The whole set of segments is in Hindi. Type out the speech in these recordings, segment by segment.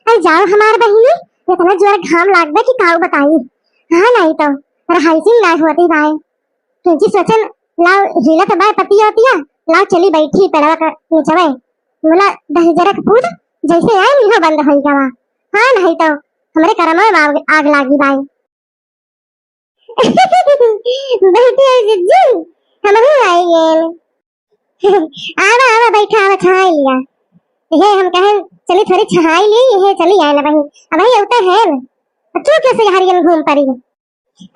अरे जाओ हमार बहिनी, इतना जोर घाम लागबे कि काऊ बताई। हाँ नहीं तो रहाइसी ना होती भाई, क्योंकि सोचन लाओ हिला तो बाय पति होती है, लाओ चली बैठी पेड़वा का नीचे बोला 10 जरा कूद, जैसे आए नीहो बंद होई गवा। हाँ नहीं तो हमारे करमो में आग लागी भाई। बैठे जिज्जी हम भी आई गेल। आवा आवा बैठा आवा छाई लिया। ये हम कहें चली थोड़ी छहाई ली, ये चली आए ना बहन। अब भाई उतर है ना, तू कैसे हरियन घूम पड़ी?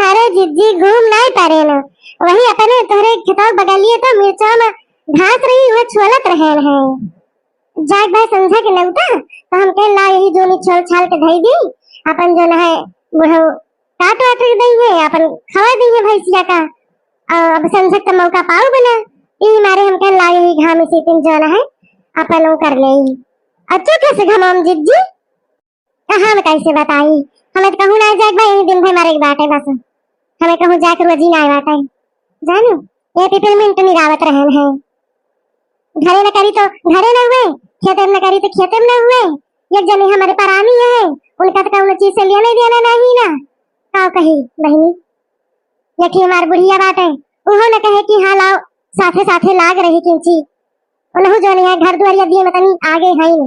अरे जिज्जी घूम नहीं पारे ना, वही अपने तोरे खेतों बगल लिए तो मिर्चा में घास रही हुए छोलत रहे हैं। जाग भाई समझा के नौता तो हम कह ला यही जोनी छोल छाल के धई दी, अपन जो है वो काट वाट देंगे, अपन खवा देंगे भैंसिया का। अब समझ का मौका पाओ बना, यही मारे हम कह ला यही घाम से तीन जो है अपन वो कर ले। अच्छा कैसे घमाम जिज्जी? कहाँ में कैसे बताई, हमें कहूँ ना जाग भाई यही दिन भर मारे की बात है बस। हमें कहूँ जाकर रोजी ना बात है जानू, ये पिपरमिंट निरावत रहन है। घरे न करी तो घरे न हुए, खेते न करी तो खेते में न हुए। एक जनी हमारे परानी है, उनका तो कौन चीज से लेने देना नहीं ना। काव कही बहनी, यकी हमार बुढ़िया बात है, उहो न कहे कि हाँ लाओ साथे साथे लाग रही किंची। उन्हों जो नहीं है घर दुआरिया दिए में तनी आगे है ही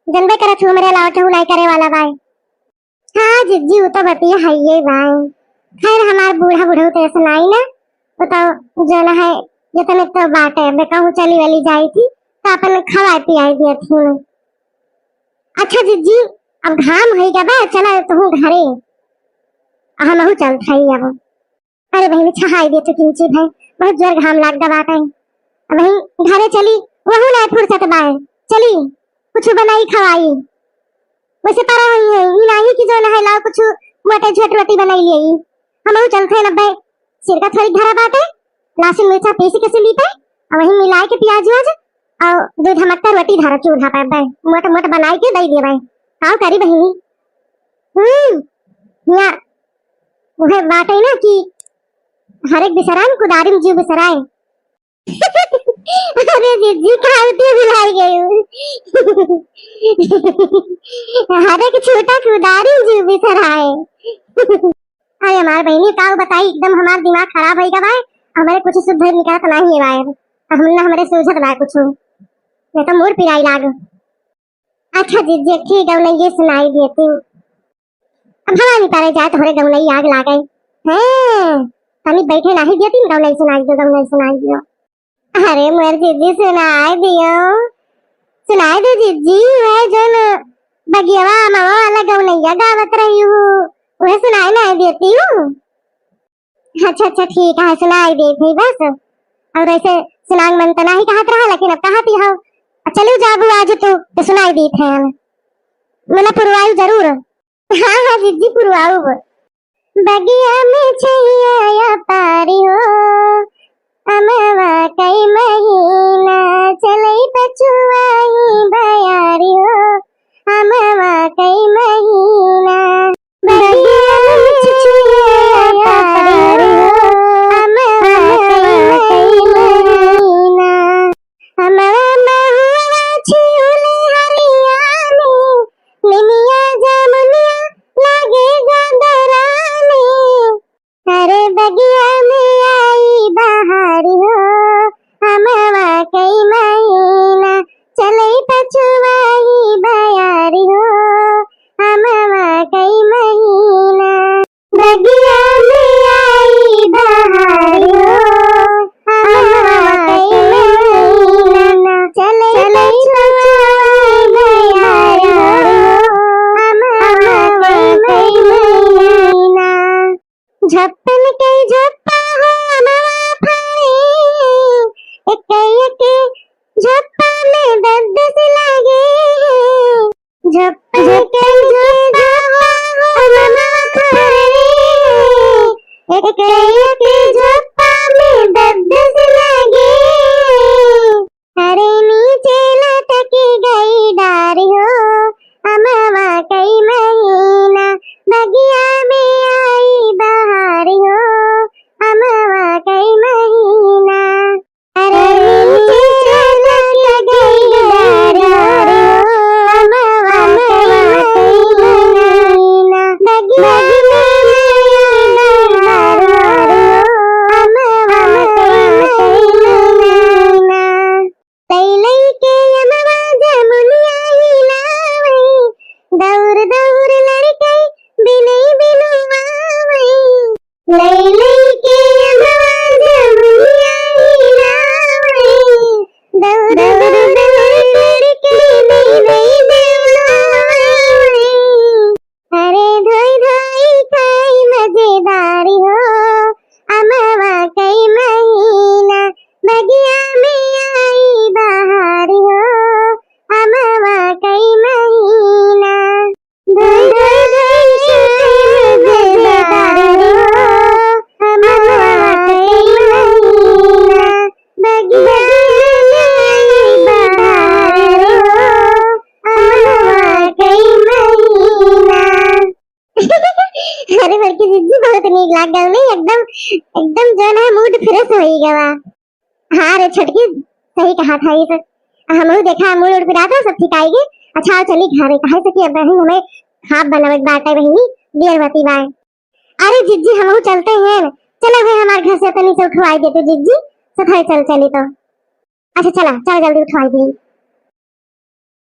जनबे करत हूँ मेरे लाओ ठहु नहीं करे वाला बाय। हाँ जिज्जी वो तो बतिया है ये बाय। खैर हमार बूढ़ा बुढ़ऊ तो ऐसा नहीं ना, वो तो जो न है ये तो मैं तो बात है, मैं कहूँ चली वाली जाई थी तो अपन खवाई पियाई दिए थी। अच्छा जिज्जी अब घाम है क्या बा, चला तो हूँ घरे हम हूँ चल थाई अब। अरे बहनी छहाई दे तो किंची भाई, बहुत जोर घाम लाग दा बात है। अब वही घरे चली वहू ना फुर्सत बाय, चली कुछ बनाई खवाई वैसे पारा हुई है ये नहीं कि जो ना है लाओ कुछ मोटे झोट रोटी बनाई लिए। हम हूँ चलते न भाई, सिर का थोड़ी धरा बात है, लहसुन मिर्चा पीसी के ली पे और वही मिला के प्याज व्याज और दूध हमक्का रोटी धरा चूल्हा पे भाई मोटा मोटा बनाई के दई दे भाई। आओ करी बहनी। या वह बात है ना कि हर एक बिसरान कुदारी में जीव बिसराए। अरे दीदी खाते भुलाई गई हूँ। हर एक छोटा कुदारी जीव बिसराए। अरे हमारे बहनी का बताई एकदम हमारा दिमाग खराब है भाई, हमारे कुछ शुद्ध निकाल तो नहीं है भाई, हमने हमारे सूझत भाई कुछ ये तो मोर पिराई लाग। अच्छा दीदी ठीक है उन्हें ये सुनाई देती हूँ। अब भवानी पारे जाए तो हरे गौनई आग ला गई हैं, तनी बैठे नहीं देती गौनई सुनाई दियो। अरे मोर दीदी सुनाई दो दीदी, मैं जो बगियावा मामा वाला गौनैया गावत रही हूँ वह सुनाई नहीं देती हूँ। अच्छा ठीक है सुनाई देती बस, और ऐसे सुनांग मन तो नहीं कहत रहा लेकिन अब कहती हो। चलो जाबू आज तो सुनाई दी थे मैंने पुरवायु जरूर। हाँ दीदी पुरवाऊ। बगिया में छैया पारी हो अमवा कई महीना चलई पछुआई बयारी हो अमवा कई महीना। बगिया में छैया पारी हो अमवा कई महीना। अमवा महुआ छिउले हरियाणी निमिया जामुनिया लागे गदरानी। अरे बगिया में आई बहारी हो अमवा कई महीना चलई पछुआई बयारी हो अमवा कई महीना। बगिया में आई बहारी हो अमवा कई महीना चलई पछुआई बयारी हो अमवा कई महीना। झप्पन के झप्पा हो अमवा फरे एक झप्पा में दर्द से लगे। झप्पन के झप्पा हो अमवा फरे एक झप्पा में दर्द से लगे। अरे नीचे लटक गई डारी हो अमवा कई महीना। बगिया में आई बहारी हो अमवा कई महीना। अरे बगिया में आई बहार हो अमवा कई महीना लई लई के अमवा जमुनिया हिलावई दौर दौर लड़कई बिनई बिनुआवई लई लई के अमवा जमुनिया हिलावई दौर दौर लड़कई बिनई बिनुआवई अरे धोई धोई खाई मजेदार हो अमवा कई महीना बगिया में आई बहार हो अमवा कई महीना धोई धोई खाई मजेदार हो अमवा कई महीना बगिया में आई बहार हो अमवा कई महीना अरे बड़की दीदी बहुत नीक लाग गल नहीं एकदम एकदम जो है मूड फ्रेश हो ही गया हाँ रे छटकी सही कहा था ये तो हमहू देखा मूड उड़ पिरा था सब ठीक आएगी अच्छा चली घरे कहे से कि अब बहन हमें खाप बनावे बाटे बहनी देरवती बाय अरे जिज्जी हमहू चलते हैं चलो भाई हमारे घर से तनी से उठवाई देते जिज्जी सफाई चल चली तो अच्छा चला चल जल्दी उठवाई दी